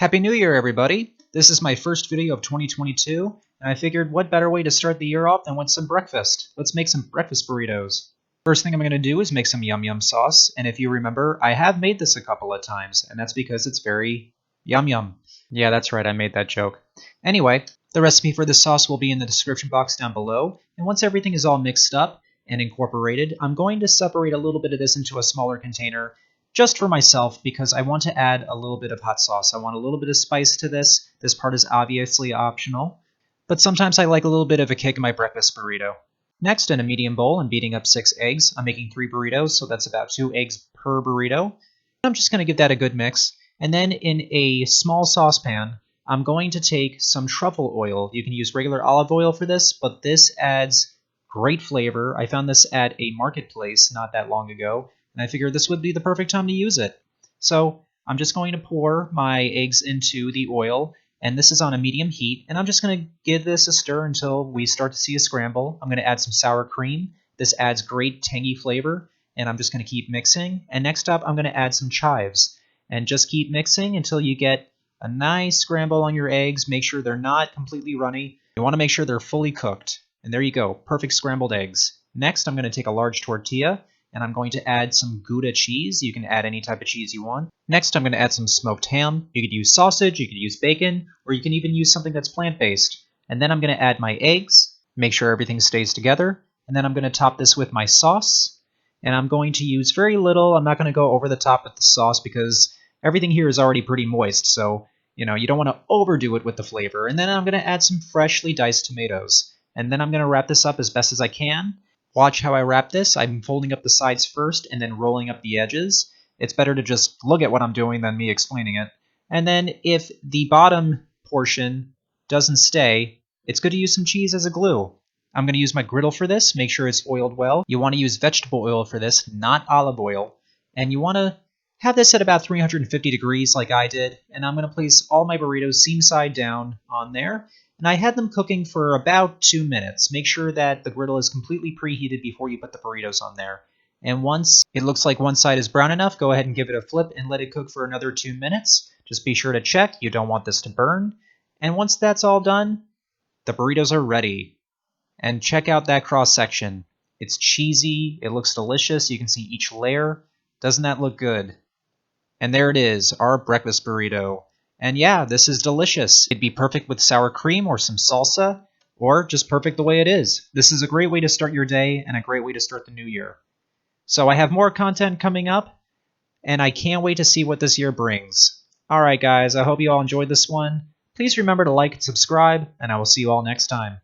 Happy New Year, everybody! This is my first video of 2022, and I figured what better way to start the year off than with some breakfast. Let's make some breakfast burritos. First thing I'm going to do is make some yum yum sauce, and if you remember, I have made this a couple of times, and that's because it's very yum yum. Yeah, that's right, I made that joke. Anyway, the recipe for this sauce will be in the description box down below, and once everything is all mixed up and incorporated, I'm going to separate a little bit of this into a smaller container just for myself because I want to add a little bit of hot sauce. I want a little bit of spice to this. This part is obviously optional, but sometimes I like a little bit of a kick in my breakfast burrito. Next, in a medium bowl, I'm beating up 6 eggs. I'm making 3 burritos, so that's about 2 eggs per burrito. I'm just going to give that a good mix. And then in a small saucepan, I'm going to take some truffle oil. You can use regular olive oil for this, but this adds great flavor. I found this at a marketplace not that long ago, and I figured this would be the perfect time to use it. So I'm just going to pour my eggs into the oil, and this is on a medium heat, and I'm just going to give this a stir until we start to see a scramble. I'm going to add some sour cream. This adds great tangy flavor, and I'm just going to keep mixing. And next up, I'm going to add some chives, and just keep mixing until you get a nice scramble on your eggs. Make sure they're not completely runny. You want to make sure they're fully cooked. And there you go, perfect scrambled eggs. Next, I'm going to take a large tortilla, and I'm going to add some Gouda cheese. You can add any type of cheese you want. Next, I'm going to add some smoked ham. You could use sausage, you could use bacon, or you can even use something that's plant-based. And then I'm going to add my eggs, make sure everything stays together, and then I'm going to top this with my sauce. And I'm going to use very little. I'm not going to go over the top with the sauce because everything here is already pretty moist, so you don't want to overdo it with the flavor. And then I'm going to add some freshly diced tomatoes. And then I'm going to wrap this up as best as I can. Watch how I wrap this. I'm folding up the sides first and then rolling up the edges. It's better to just look at what I'm doing than me explaining it. And then if the bottom portion doesn't stay, it's good to use some cheese as a glue. I'm going to use my griddle for this. Make sure it's oiled well. You want to use vegetable oil for this, not olive oil. And you want to have this at about 350 degrees like I did. And I'm going to place all my burritos seam side down on there. And I had them cooking for about 2 minutes. Make sure that the griddle is completely preheated before you put the burritos on there. And once it looks like one side is brown enough, go ahead and give it a flip and let it cook for another 2 minutes. Just be sure to check. You don't want this to burn. And once that's all done, the burritos are ready. And check out that cross section. It's cheesy. It looks delicious. You can see each layer. Doesn't that look good? And there it is, our breakfast burrito. And yeah, this is delicious. It'd be perfect with sour cream or some salsa, or just perfect the way it is. This is a great way to start your day and a great way to start the new year. So I have more content coming up, and I can't wait to see what this year brings. Alright guys, I hope you all enjoyed this one. Please remember to like and subscribe, and I will see you all next time.